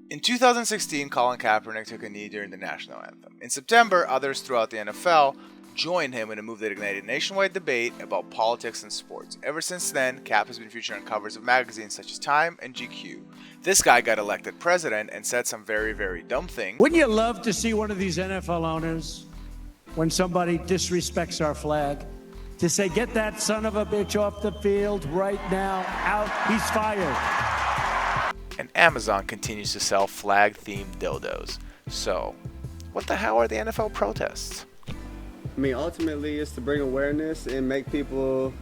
In 2016, Colin Kaepernick took a knee during the national anthem. In September, others throughout the NFL joined him in a move that ignited nationwide debate about politics and sports. Ever since then, Cap has been featured on covers of magazines such as Time and GQ. This guy got elected president and said some very, very dumb things. Wouldn't you love to see one of these NFL owners, when somebody disrespects our flag, to say, get that son of a bitch off the field right now, out, he's fired. And Amazon continues to sell flag-themed dildos. So, what the hell are the NFL protests? I mean, ultimately, it's to bring awareness and make people,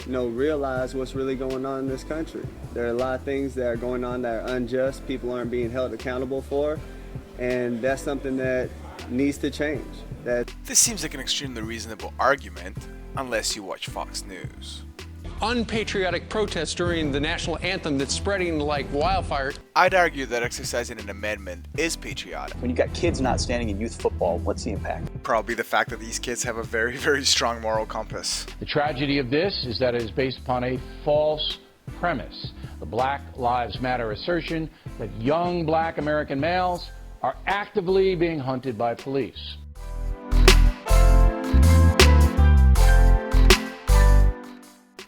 realize what's really going on in this country. There are a lot of things that are going on that are unjust, people aren't being held accountable for, and that's something that needs to change. This seems like an extremely reasonable argument, unless you watch Fox News. Unpatriotic protests during the national anthem that's spreading like wildfire. I'd argue that exercising an amendment is patriotic. When you got kids not standing in youth football, what's the impact? Probably the fact that these kids have a very, very strong moral compass. The tragedy of this is that it is based upon a false premise. The Black Lives Matter assertion that young black American males are actively being hunted by police.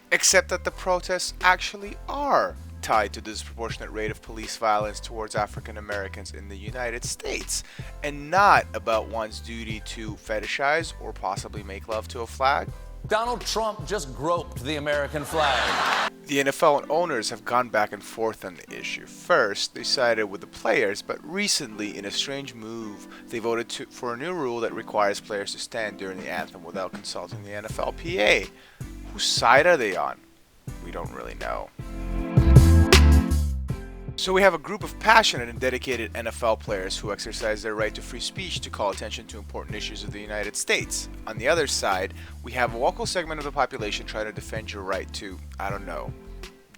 Except that the protests actually are tied to the disproportionate rate of police violence towards African Americans in the United States, and not about one's duty to fetishize or possibly make love to a flag. Donald Trump just groped the American flag. The NFL and owners have gone back and forth on the issue. First, they sided with the players, but recently, in a strange move, they voted for a new rule that requires players to stand during the anthem without consulting the NFLPA. Whose side are they on? We don't really know. So we have a group of passionate and dedicated NFL players who exercise their right to free speech to call attention to important issues of the United States. On the other side, we have a vocal segment of the population trying to defend your right to,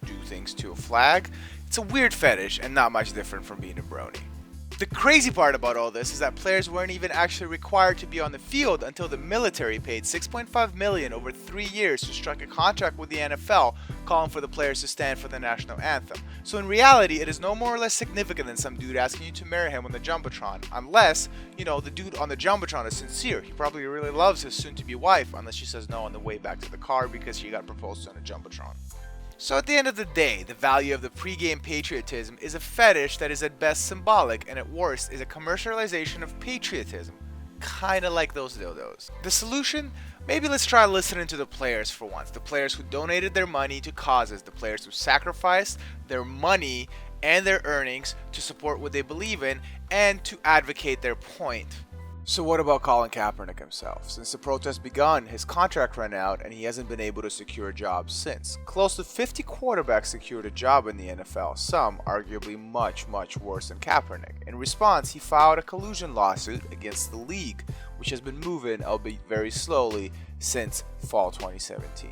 do things to a flag. It's a weird fetish and not much different from being a brony. The crazy part about all this is that players weren't even actually required to be on the field until the military paid $6.5 million over 3 years to strike a contract with the NFL calling for the players to stand for the national anthem. So in reality, it is no more or less significant than some dude asking you to marry him on the Jumbotron, unless, the dude on the Jumbotron is sincere. He probably really loves his soon-to-be wife, unless she says no on the way back to the car because she got proposed to on a Jumbotron. So at the end of the day, the value of the pregame patriotism is a fetish that is at best symbolic and at worst is a commercialization of patriotism, kinda like those dildos. The solution? Maybe let's try listening to the players for once, the players who donated their money to causes, the players who sacrificed their money and their earnings to support what they believe in and to advocate their point. So what about Colin Kaepernick himself? Since the protest begun, his contract ran out and he hasn't been able to secure a job since. Close to 50 quarterbacks secured a job in the NFL, some arguably much, much worse than Kaepernick. In response, he filed a collusion lawsuit against the league, which has been moving, albeit very slowly, since fall 2017.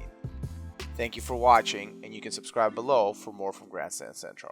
Thank you for watching, and you can subscribe below for more from Grandstand Central.